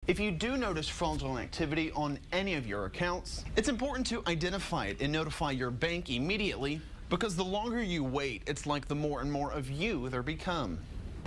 If you do notice fraudulent activity on any of your accounts, it's important to identify it and notify your bank immediately, because the longer you wait, it's like the more and more of you there become.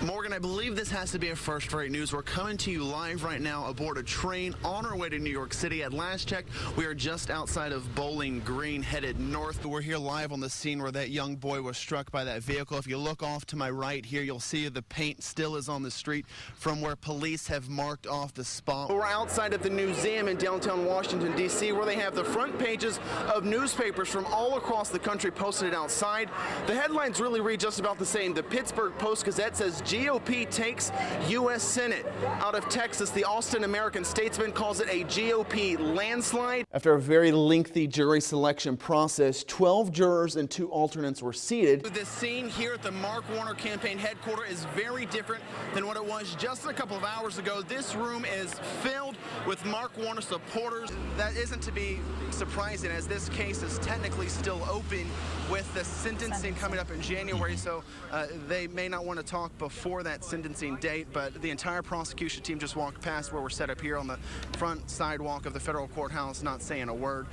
Morgan, I believe this has to be a first for 8 News. We're coming to you live right now aboard a train on our way to New York City. At last check, we are just outside of Bowling Green, headed north. We're here live on the scene where that young boy was struck by that vehicle. If you look off to my right here, you'll see the paint still is on the street from where police have marked off the spot. We're outside of the museum in downtown Washington, D.C., where they have the front pages of newspapers from all across the country posted outside. The headlines really read just about the same. The Pittsburgh Post-Gazette says GOP takes U.S. Senate. Out of Texas, the Austin American-Statesman calls it a GOP landslide. After a very lengthy jury selection process, 12 jurors and 2 alternates were seated. The scene here at the Mark Warner campaign headquarters is very different than what it was just a couple of hours ago. This room is filled with Mark Warner supporters. That isn't to be surprising, as this case is technically still open with the sentencing coming up in January, so they may not want to talk before that sentencing date, but the entire prosecution team just walked past where we're set up here on the front sidewalk of the federal courthouse, not saying a word.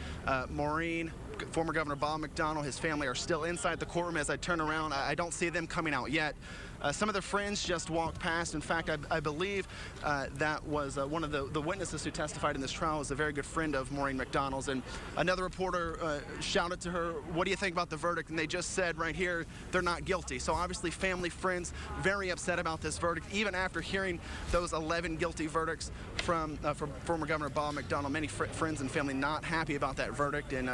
Maureen, former Governor Bob McDonnell, his family are still inside the courtroom. As I turn around, I don't see them coming out yet. Some of their friends just walked past. In fact, I believe that was one of the witnesses who testified in this trial was a very good friend of Maureen McDonnell's. And another reporter shouted to her, "What do you think about the verdict?" And they just said right here, they're not guilty. So obviously family, friends, very upset about this verdict, even after hearing those 11 guilty verdicts from former Governor Bob McDonnell. Many friends and family not happy about that verdict and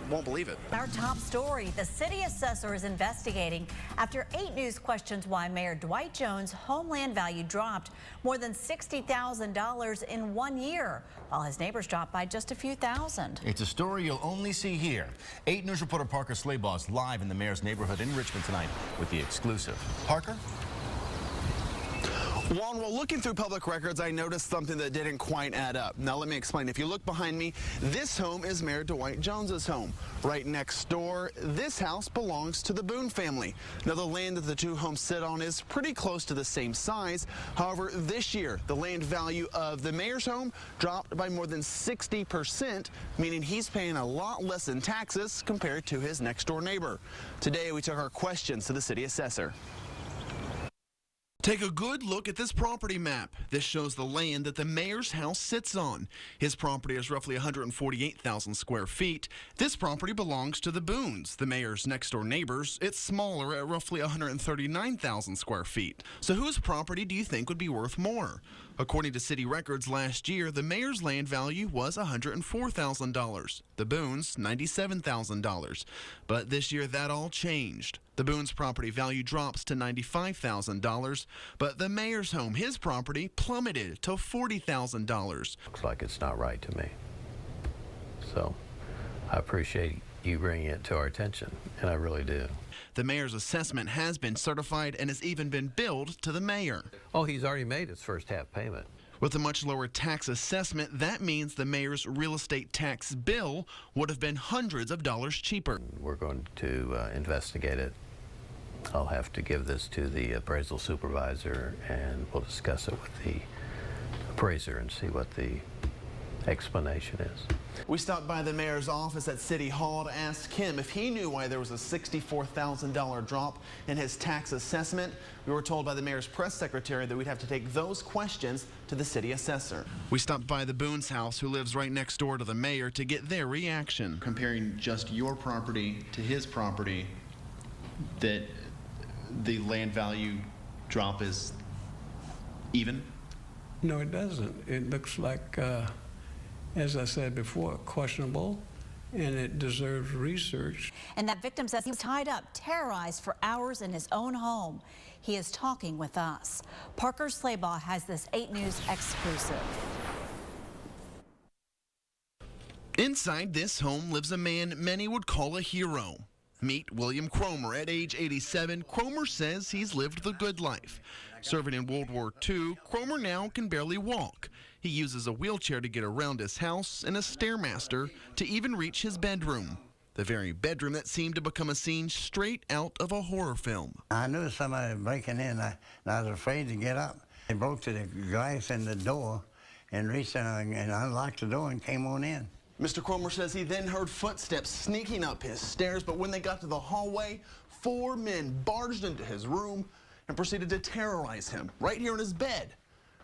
won't believe it. Our top story, the city assessor is investigating after 8 News questions why Mayor Dwight Jones' homeland value dropped more than $60,000 in 1 year, while his neighbors dropped by just a few thousand. It's a story you'll only see here. 8 News reporter Parker Slaybaugh is live in the mayor's neighborhood in Richmond tonight with the exclusive. Parker? Juan, while looking through public records, I noticed something that didn't quite add up. Now, let me explain. If you look behind me, this home is Mayor Dwight Jones's home. Right next door, this house belongs to the Boone family. Now, the land that the 2 homes sit on is pretty close to the same size. However, this year, the land value of the mayor's home dropped by more than 60%, meaning he's paying a lot less in taxes compared to his next door neighbor. Today, we took our questions to the city assessor. Take a good look at this property map. This shows the land that the mayor's house sits on. His property is roughly 148,000 square feet. This property belongs to the Boones, the mayor's next door neighbors. It's smaller at roughly 139,000 square feet. So whose property do you think would be worth more? According to city records last year, the mayor's land value was $104,000. The Boone's $97,000. But this year that all changed. The Boone's property value drops to $95,000, but the mayor's home, his property, plummeted to $40,000. Looks like it's not right to me. So I appreciate you bringing it to our attention, and I really do. The mayor's assessment has been certified and has even been billed to the mayor. Oh, he's already made his first half payment. With a much lower tax assessment, that means the mayor's real estate tax bill would have been hundreds of dollars cheaper. We're going to investigate it. I'll have to give this to the appraisal supervisor, and we'll discuss it with the appraiser and see what the explanation is. We stopped by the mayor's office at City Hall to ask him if he knew why there was a $64,000 drop in his tax assessment. We were told by the mayor's press secretary that we'd have to take those questions to the city assessor. We stopped by the Boone's house, who lives right next door to the mayor, to get their reaction. Comparing just your property to his property, that the land value drop is even? No, it doesn't. It looks like, as I said before, questionable, and it deserves research. And that victim says he was tied up, terrorized for hours in his own home. He is talking with us. Parker Slaybaugh has this 8 News exclusive. Inside this home lives a man many would call a hero. Meet William Cromer. At age 87, Cromer says he's lived the good life. Serving in World War II, Cromer now can barely walk. He uses a wheelchair to get around his house and a Stairmaster to even reach his bedroom. The very bedroom that seemed to become a scene straight out of a horror film. I knew somebody breaking in, and I was afraid to get up. They broke to the glass in the door, and reached and unlocked the door and came on in. Mr. Cromer says he then heard footsteps sneaking up his stairs, but when they got to the hallway, 4 men barged into his room and proceeded to terrorize him right here in his bed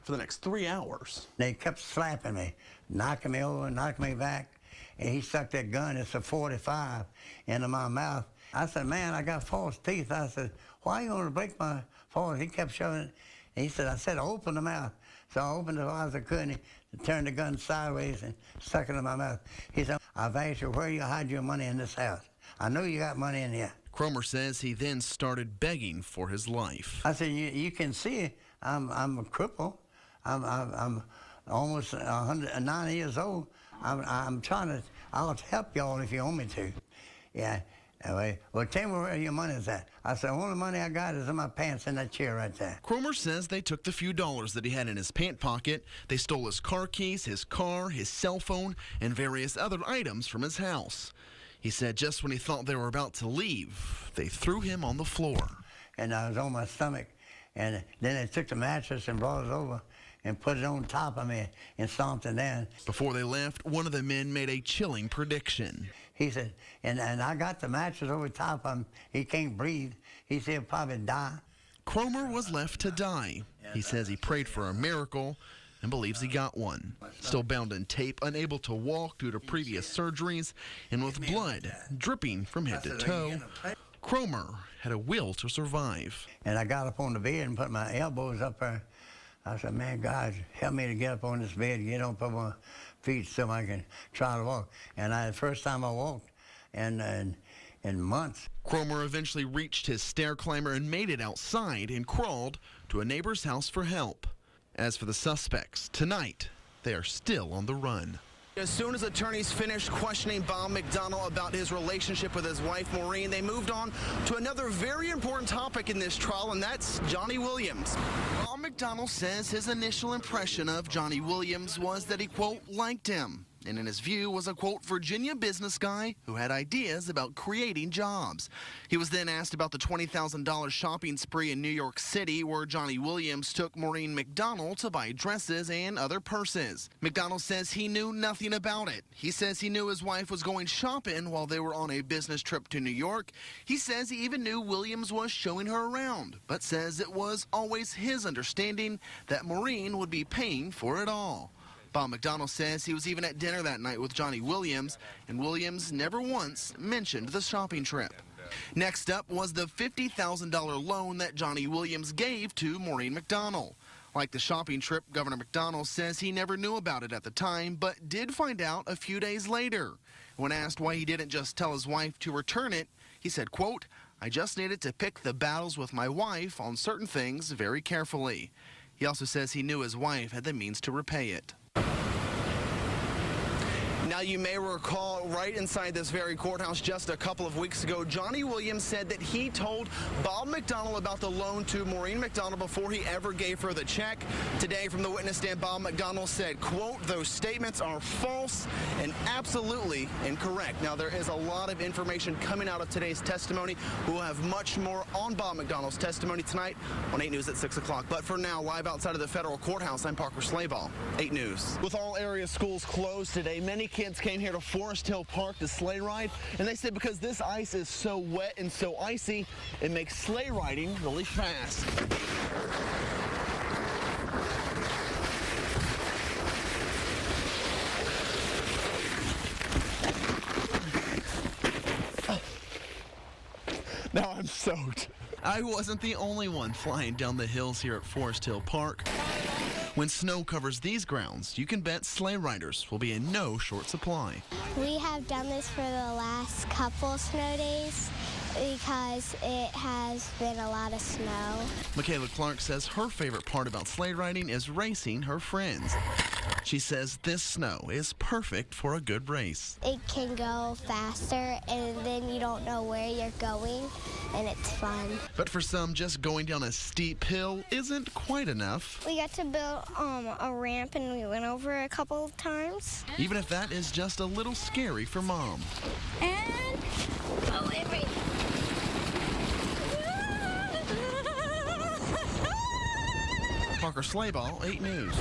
for the next 3 hours. They kept slapping me, knocking me over, knocking me back, and he stuck that gun, it's a 45, into my mouth. I said, man, I got false teeth. I said, why are you going to break my false? He kept shoving it. And he said, I said, open the mouth. So I opened it as far as I could, and he turned the gun sideways and stuck it in my mouth. He said, I've asked you where you hide your money in this house. I know you got money in here. Cromer says he then started begging for his life. I said, you can see I'm a cripple. I'm almost 190 years old. I'm trying to, I'll help y'all if you want me to. Yeah. Anyway, well, tell me where your money is at. I said, all the money I got is in my pants in that chair right there. Cromer says they took the few dollars that he had in his pant pocket. They stole his car keys, his car, his cell phone, and various other items from his house. He said just when he thought they were about to leave, they threw him on the floor. And I was on my stomach, and then they took the mattress and brought it over and put it on top of me and stomped it down. Before they left, one of the men made a chilling prediction. He said, and I got the mattress over top of him. He can't breathe. He said he'll probably die. Cromer was left to die. He says he prayed for a miracle and believes he got one. Still bound in tape, unable to walk due to previous surgeries, and with blood dripping from head to toe, Cromer had a will to survive. And I got up on the bed and put my elbows up there. I said, man, God, help me to get up on this bed, get up on my feet so I can try to walk. And the first time I walked in months. Cromer eventually reached his stair climber and made it outside and crawled to a neighbor's house for help. As for the suspects, tonight, they are still on the run. As soon as attorneys finished questioning Bob McDonnell about his relationship with his wife, Maureen, they moved on to another very important topic in this trial, and that's Johnny Williams. Bob McDonnell says his initial impression of Johnny Williams was that he, quote, liked him, and in his view was a, quote, Virginia business guy who had ideas about creating jobs. He was then asked about the $20,000 shopping spree in New York City where Johnny Williams took Maureen McDonnell to buy dresses and other purses. McDonnell says he knew nothing about it. He says he knew his wife was going shopping while they were on a business trip to New York. He says he even knew Williams was showing her around, but says it was always his understanding that Maureen would be paying for it all. Bob McDonnell says he was even at dinner that night with Johnny Williams, and Williams never once mentioned the shopping trip. Next up was the $50,000 loan that Johnny Williams gave to Maureen McDonnell. Like the shopping trip, Governor McDonnell says he never knew about it at the time, but did find out a few days later. When asked why he didn't just tell his wife to return it, he said, quote, I just needed to pick the battles with my wife on certain things very carefully. He also says he knew his wife had the means to repay it. Now, you may recall right inside this very courthouse just a couple of weeks ago, Johnny Williams said that he told Bob McDonnell about the loan to Maureen McDonnell before he ever gave her the check. Today, from the witness stand, Bob McDonnell said, quote, those statements are false and absolutely incorrect. Now, there is a lot of information coming out of today's testimony. We'll have much more on Bob McDonnell's testimony tonight on 8 News at 6 o'clock. But for now, live outside of the federal courthouse, I'm Parker Slaybaugh, 8 News. With all area schools closed today, many kids came here to Forest Hill Park to sleigh ride, and they said because this ice is so wet and so icy, it makes sleigh riding really fast. Now I'm soaked. I wasn't the only one flying down the hills here at Forest Hill Park. When snow covers these grounds, you can bet sleigh riders will be in no short supply. We have done this for the last couple snow days because it has been a lot of snow. Michaela Clark says her favorite part about sleigh riding is racing her friends. She says this snow is perfect for a good race. It can go faster, and then you don't know where you're going, and it's fun. But for some, just going down a steep hill isn't quite enough. We got to build a ramp, and we went over a couple of times. Even if that is just a little scary for Mom. And delivery. Parker Slaybaugh, 8 News.